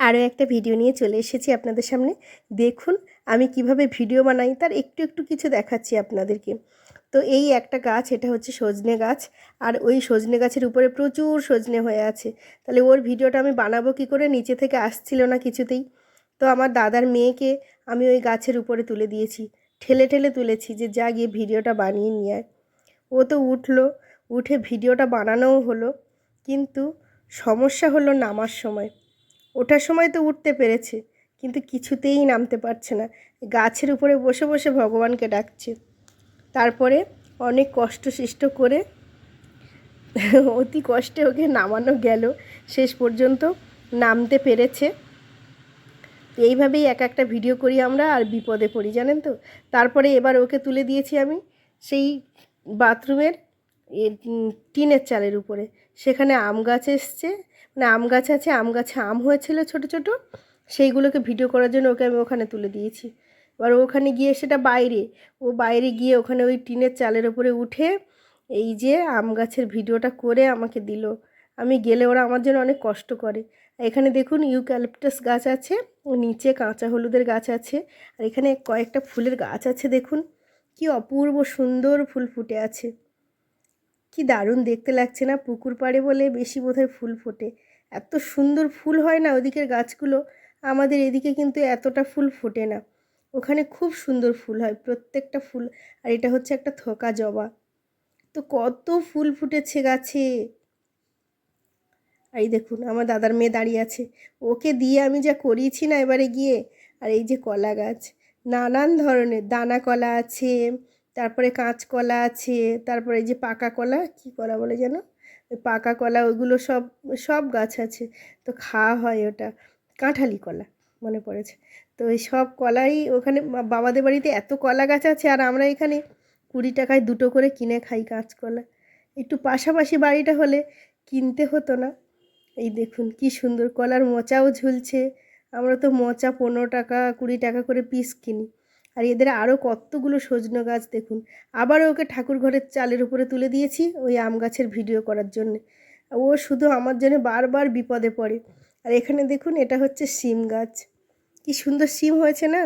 আরও একটা ভিডিও নিয়ে চলে এসেছি আপনাদের সামনে। দেখুন আমি কিভাবে ভিডিও বানাই তার একটু একটু কিছু দেখাচ্ছি আপনাদেরকে। তো এই একটা গাছ, এটা হচ্ছে সজনে গাছ, আর ওই সজনে গাছের উপরে প্রচুর সজনে হয়ে আছে। তাহলে ওর ভিডিওটা আমি বানাবো কী করে, নিচে থেকে আসছিল না কিছুতেই। তো আমার দাদার মেয়েকে আমি ওই গাছের উপরে তুলে দিয়েছি, ঠেলে ঠেলে তুলেছি যে যা গিয়ে ভিডিওটা বানিয়ে নিয়ে আয়। ও তো উঠলো, উঠে ভিডিওটা বানানোও হলো, কিন্তু সমস্যা হলো নামার সময়। ওঠার সময় তো উঠতে পেরেছে, কিন্তু কিছুতেই নামতে পারছে না, গাছের উপরে বসে বসে ভগবানকে ডাকছে। তারপরে অনেক কষ্ট সৃষ্ট করে অতি কষ্টে ওকে নামানো গেল, শেষ পর্যন্ত নামতে পেরেছে। এইভাবেই এক একটা ভিডিও করি আমরা, আর বিপদে পড়ি জানেন তো। তারপরে এবার ওকে তুলে দিয়েছি আমি সেই বাথরুমের টিনের চালের উপরে। সেখানে আম গাছ এসছে, মানে আম গাছ আছে, আম গাছে আম হয়েছিল ছোট ছোট, সেইগুলোকে ভিডিও করার জন্য ওকে আমি ওখানে তুলে দিয়েছি। এবার ওখানে গিয়ে, সেটা বাইরে, ও বাইরে গিয়ে ওখানে ওই টিনের চালের উপরে উঠে এই যে আম গাছের ভিডিওটা করে আমাকে দিল। আমি গেলে ওরা আমার জন্য অনেক কষ্ট করে। এখানে দেখুন ইউক্যালিপটাস গাছ আছে, ও নিচে কাঁচা হলুদের গাছ আছে, আর এখানে কয়েকটা ফুলের গাছ আছে। দেখুন কি অপূর্ব সুন্দর ফুল ফুটে আছে, কি দারুণ দেখতে লাগছে না। পুকুর পাড়ে বলে বেশি বোধহয় ফুল ফোটে, এত সুন্দর ফুল হয় না ওদিকের গাছগুলো। আমাদের এদিকে কিন্তু এতটা ফুল ফোটে না, ওখানে খুব সুন্দর ফুল হয় প্রত্যেকটা ফুল। আর এটা হচ্ছে একটা থোকা জবা, তো কত ফুল ফুটেছে গাছে। আর এই দেখুন আমার দাদার মেয়ে দাঁড়িয়ে আছে, ওকে দিয়ে আমি যা করিয়েছি না এবারে গিয়ে। আর এই যে কলা গাছ, নানান ধরনের দানা কলা আছে, তারপরে কাঁচকলা আছে, তারপরে এই যে পাকা কলা, কি কলা বলে যেন, ওই পাকা কলা, ওইগুলো সব সব গাছ আছে। তো খাওয়া হয় ওটা, কাঁঠালি কলা মনে পড়েছে। তো এই সব কলাই ওখানে, বাবাদের বাড়িতে এত কলা গাছ আছে, আর আমরা এখানে 20 টাকায় 2টো করে কিনে খাই কাঁচকলা। একটু পাশাপাশি বাড়িটা হলে কিনতে হতো না। এই দেখুন কি সুন্দর কলার মোচাও ঝুলছে। আমরা তো মোচা 15 টাকা 20 টাকা করে পিস কিনি। আর এদের আরও কতগুলো সজনে গাছ দেখুন। আবারও ওকে ঠাকুর ঘরের চালের উপরে তুলে দিয়েছি ওই আম গাছের ভিডিও করার জন্যে। ও শুধু আমার জন্য বারবার বিপদে পড়ে। আর এখানে দেখুন এটা হচ্ছে শিম গাছ, কি সুন্দর শিম হয়েছে না।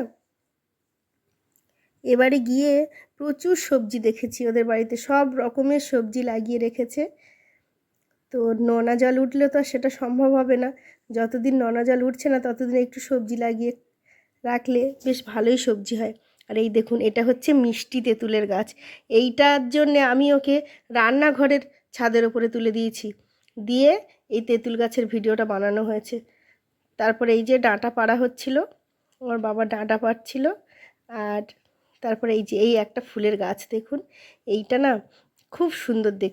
এবারে গিয়ে প্রচুর সবজি দেখেছি ওদের বাড়িতে, সব রকমের সবজি লাগিয়ে রেখেছে। তো নোনা জল উঠলে তো আর সেটা সম্ভব হবে না, যতদিন নোনা জল উঠছে না ততদিন একটু সবজি লাগিয়ে রাখলে বেশ ভালোই সবজি হয়। আর এই দেখুন এটা হচ্ছে মিষ্টি তেঁতুলের গাছ, এইটার জন্যে আমি ওকে রান্নাঘরের ছাদের ওপরে তুলে দিয়েছি, দিয়ে এই তেঁতুল গাছের ভিডিওটা বানানো হয়েছে। তারপরে এই যে ডাঁটা পাড়া হচ্ছিল, আমার বাবা ডাঁটা পাড়ছিল। আর তারপরে এই যে এই একটা ফুলের গাছ দেখুন, এইটা না খুব সুন্দর দেখতে।